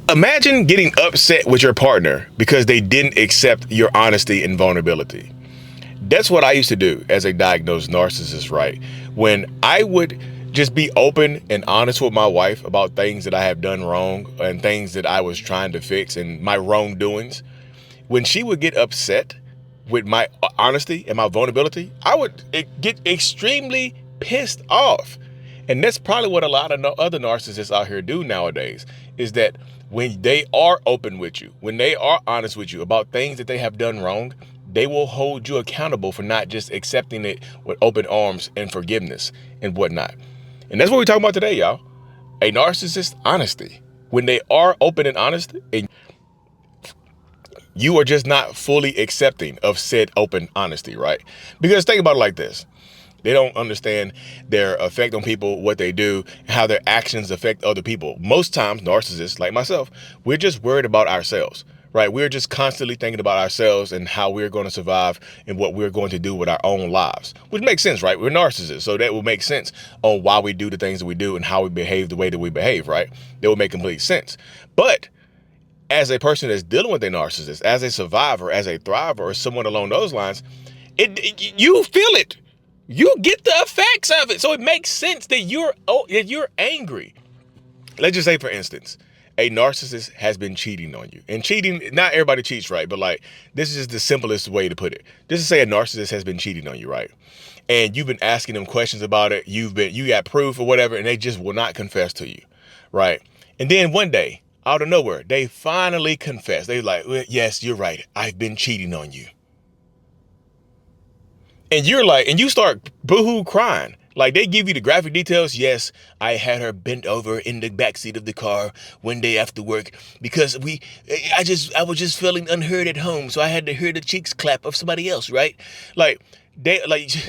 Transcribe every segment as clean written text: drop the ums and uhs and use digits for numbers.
Imagine getting upset with your partner because they didn't accept your honesty and vulnerability. That's what I used to do as a diagnosed narcissist, right? When I would just be open and honest with my wife about things that I have done wrong and things that I was trying to fix and my wrongdoings, when she would get upset with my honesty and my vulnerability, I would get extremely pissed off. And that's probably what a lot of other narcissists out here do nowadays, is that when they are open with you, when they are honest with you about things that they have done wrong, they will hold you accountable for not just accepting it with open arms and forgiveness and whatnot. And that's what we're talking about today, y'all. A narcissist honesty. When they are open and honest, and you are just not fully accepting of said open honesty, right? Because think about it like this. They don't understand their effect on people, what they do, how their actions affect other people. Most times, narcissists like myself, we're just worried about ourselves, right? We're just constantly thinking about ourselves and how we're going to survive and what we're going to do with our own lives, which makes sense, right? We're narcissists, so that will make sense on why we do the things that we do and how we behave the way that we behave, right? That will make complete sense. But as a person that's dealing with a narcissist, as a survivor, as a thriver, or someone along those lines, you feel it. You get the effects of it. So it makes sense that you're angry. Let's just say, for instance, a narcissist has been cheating on you. And cheating, not everybody cheats, right? But like, this is the simplest way to put it. Just to say a narcissist has been cheating on you, right? And you've been asking them questions about it. You got proof or whatever, and they just will not confess to you, right? And then one day, out of nowhere, they finally confess. They're like, well, yes, you're right. I've been cheating on you. And you're like, and you start boohoo crying. Like, they give you the graphic details. Yes, I had her bent over in the backseat of the car one day after work because I was just feeling unheard at home. So I had to hear the cheeks clap of somebody else, right?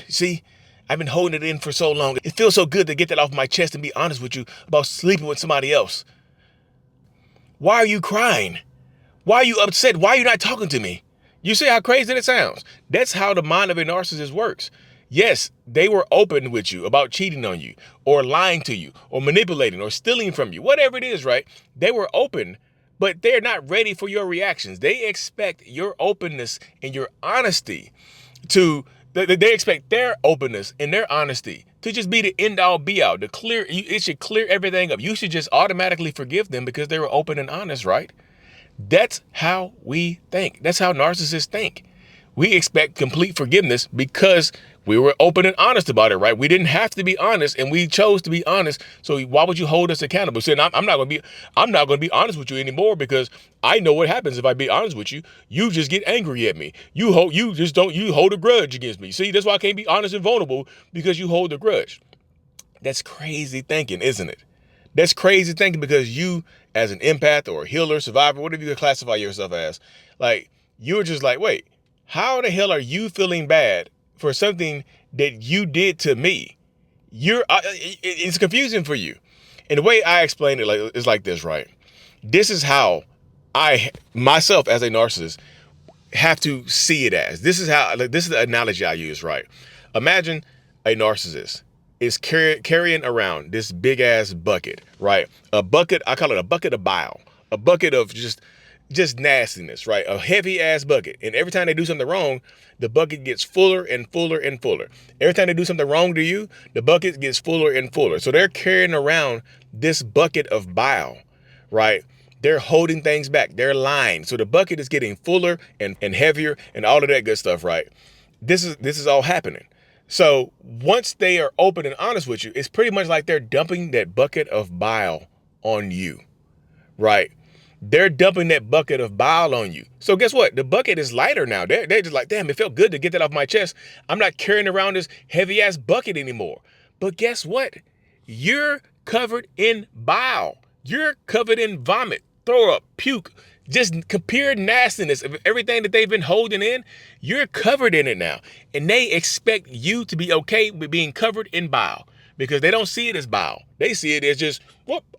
See, I've been holding it in for so long. It feels so good to get that off my chest and be honest with you about sleeping with somebody else. Why are you crying? Why are you upset? Why are you not talking to me? You see how crazy that sounds? That's how the mind of a narcissist works. Yes, they were open with you about cheating on you or lying to you or manipulating or stealing from you, whatever it is, right? They were open, but they're not ready for your reactions. They expect your openness and your honesty they expect their openness and their honesty to just be the end all be all, it should clear everything up. You should just automatically forgive them because they were open and honest, right? That's how we think. That's how narcissists think. We expect complete forgiveness because we were open and honest about it, right? We didn't have to be honest, and we chose to be honest. So why would you hold us accountable? Saying I'm not going to be honest with you anymore because I know what happens if I be honest with you. You just get angry at me. You hold a grudge against me. See, that's why I can't be honest and vulnerable, because you hold a grudge. That's crazy thinking, isn't it? That's crazy thinking, because you, as an empath or a healer, survivor, whatever you classify yourself as, like, you're just like, wait, how the hell are you feeling bad for something that you did to me? It's confusing for you. And the way I explain it is like this, right? This is how I, myself as a narcissist, have to see it as. This is the analogy I use, right? Imagine a narcissist is carrying around this big ass bucket, right? A bucket, I call it a bucket of bile, a bucket of just nastiness, right? A heavy ass bucket. And every time they do something wrong, the bucket gets fuller and fuller and fuller. Every time they do something wrong to you, the bucket gets fuller and fuller. So they're carrying around this bucket of bile, right? They're holding things back. They're lying. So the bucket is getting fuller and heavier and all of that good stuff, right? This is all happening. So once they are open and honest with you, it's pretty much like they're dumping that bucket of bile on you, right? They're dumping that bucket of bile on you. So guess what? The bucket is lighter now. They're just like, damn, it felt good to get that off my chest. I'm not carrying around this heavy ass bucket anymore. But guess what? You're covered in bile. You're covered in vomit, throw up, puke, just pure nastiness of everything that they've been holding in. You're covered in it now. And they expect you to be okay with being covered in bile, because they don't see it as bile. They see it as just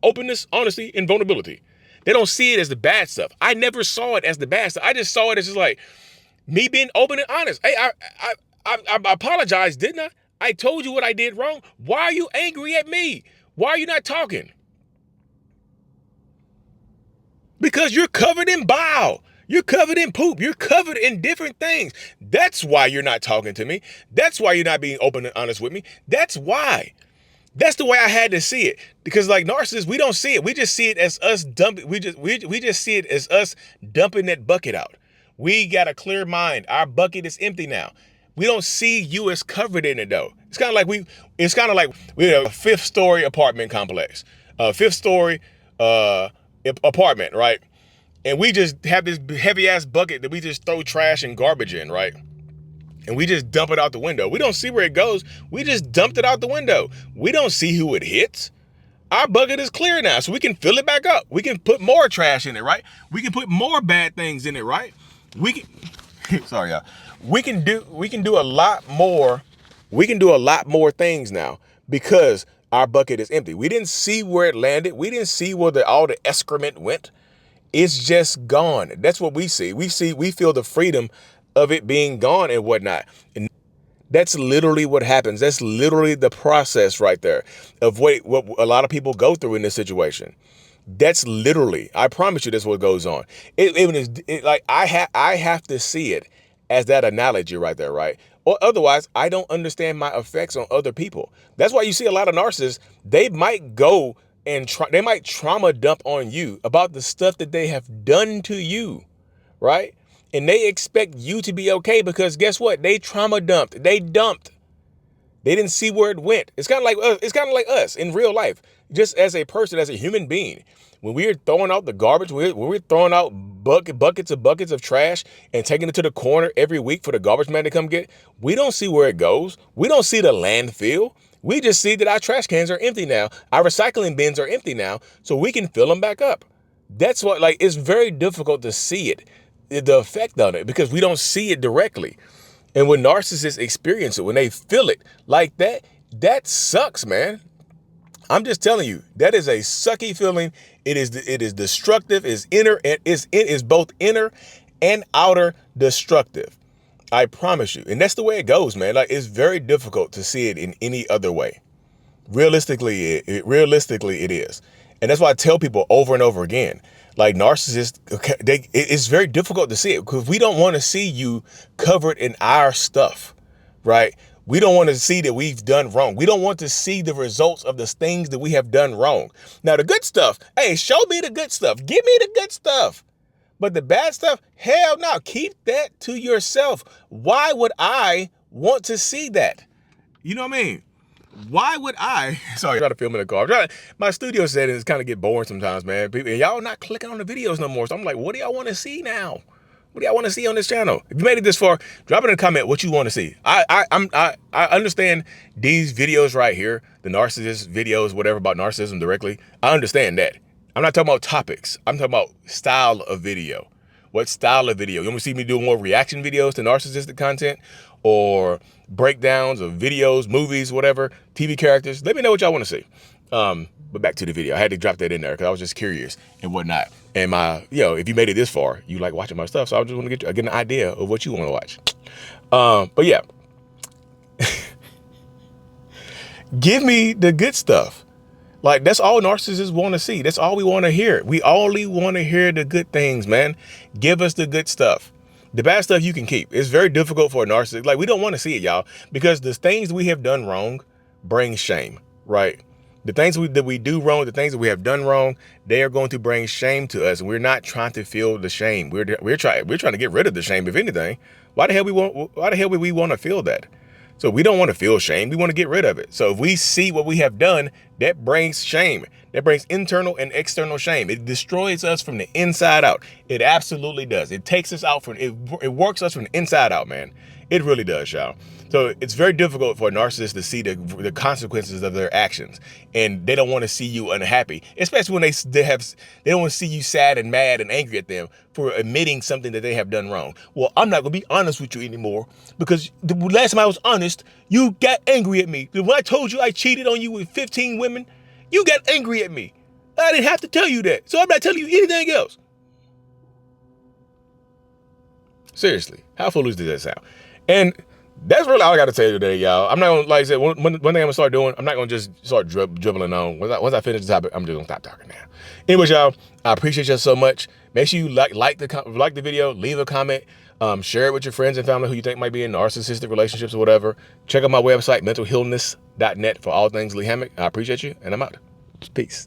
openness, honesty, and vulnerability. They don't see it as the bad stuff. I never saw it as the bad stuff. I just saw it as just like me being open and honest. Hey, I apologized, didn't I? I told you what I did wrong. Why are you angry at me? Why are you not talking? Because you're covered in bile. You're covered in poop. You're covered in different things. That's why you're not talking to me. That's why you're not being open and honest with me. That's why. That's the way I had to see it. Because like narcissists, we don't see it. We just see it as us dumping. We just see it as us dumping that bucket out. We got a clear mind. Our bucket is empty now. We don't see you as covered in it though. It's kind of like we have a 5th story apartment complex, a 5th story apartment, right? And we just have this heavy ass bucket that we just throw trash and garbage in, right? And we just dump it out the window. We don't see where it goes. We just dumped it out the window. We don't see who it hits. Our bucket is clear now, so we can fill it back up. We can put more trash in it, right? We can put more bad things in it, right? We can, sorry, y'all. We can do a lot more. We can do a lot more things now because our bucket is empty. We didn't see where it landed. We didn't see where all the excrement went. It's just gone. That's what we see. We feel the freedom of it being gone and whatnot. And that's literally what happens. That's literally the process right there of what a lot of people go through in this situation. That's literally, I promise you, that's what goes on. I have to see it as that analogy right there, right? Or otherwise, I don't understand my effects on other people. That's why you see a lot of narcissists, they might go and they might trauma dump on you about the stuff that they have done to you, right? And they expect you to be okay because guess what? They trauma dumped. They dumped. They didn't see where it went. It's kind of like us in real life, just as a person, as a human being. When we're throwing out the garbage, when we're throwing out buckets of trash and taking it to the corner every week for the garbage man to come get, we don't see where it goes. We don't see the landfill. We just see that our trash cans are empty now. Our recycling bins are empty now, so we can fill them back up. That's what, like, it's very difficult to see it, the effect on it, because we don't see it directly. And when narcissists experience it, when they feel it like that, that sucks, man. I'm just telling you, that is a sucky feeling. It is destructive. It is both inner and outer destructive. I promise you. And that's the way it goes, man. Like, it's very difficult to see it in any other way. Realistically, it is. And that's why I tell people over and over again, like narcissists, it's very difficult to see it because we don't want to see you covered in our stuff, right? We don't want to see that we've done wrong. We don't want to see the results of the things that we have done wrong. Now, the good stuff, hey, show me the good stuff. Give me the good stuff. But the bad stuff, hell no, keep that to yourself. Why would I want to see that? You know what I mean? Why would I? Sorry, I try to film in the car. My studio settings kind of get boring sometimes, man. People, and y'all not clicking on the videos no more. So I'm like, what do y'all want to see now? What do y'all want to see on this channel? If you made it this far, drop it in a comment what you want to see. I understand these videos right here, the narcissist videos, whatever about narcissism directly. I understand that. I'm not talking about topics. I'm talking about style of video. What style of video? You want to see me do more reaction videos to narcissistic content or breakdowns of videos, movies, whatever, TV characters? Let me know what y'all want to see. But back to the video. I had to drop that in there because I was just curious and whatnot. And if you made it this far, you like watching my stuff. So I just want to get an idea of what you want to watch. But yeah, give me the good stuff. Like, that's all narcissists want to see. That's all we want to hear. We only want to hear the good things, man. Give us the good stuff. The bad stuff you can keep. It's very difficult for a narcissist. Like, we don't want to see it, y'all, because the things we have done wrong bring shame, right? The things that we do wrong, the things that we have done wrong, they are going to bring shame to us. And we're not trying to feel the shame. We're trying to get rid of the shame, if anything. Why the hell would we want to feel that? So we don't want to feel shame. We want to get rid of it. So if we see what we have done, that brings shame. That brings internal and external shame. It destroys us from the inside out. It absolutely does. It takes us out it works us from the inside out, man. It really does, y'all. So it's very difficult for a narcissist to see the consequences of their actions, and they don't want to see you unhappy, especially when they don't want to see you sad and mad and angry at them for admitting something that they have done wrong. Well, I'm not gonna be honest with you anymore because the last time I was honest, you got angry at me. When I told you I cheated on you with 15 women, you got angry at me. I didn't have to tell you that, so I'm not telling you anything else. Seriously, how foolish does that sound? And That's really all I got to tell you today, y'all. I'm not gonna, like I said, one thing I'm gonna start doing, I'm not gonna just start dribbling on. Once I finish the topic, I'm just gonna stop talking now. Anyways, y'all, I appreciate y'all so much. Make sure you like the video, leave a comment, share it with your friends and family who you think might be in narcissistic relationships or whatever. Check out my website, mentalhealness.net, for all things Lee Hammock. I appreciate you, and I'm out. Peace.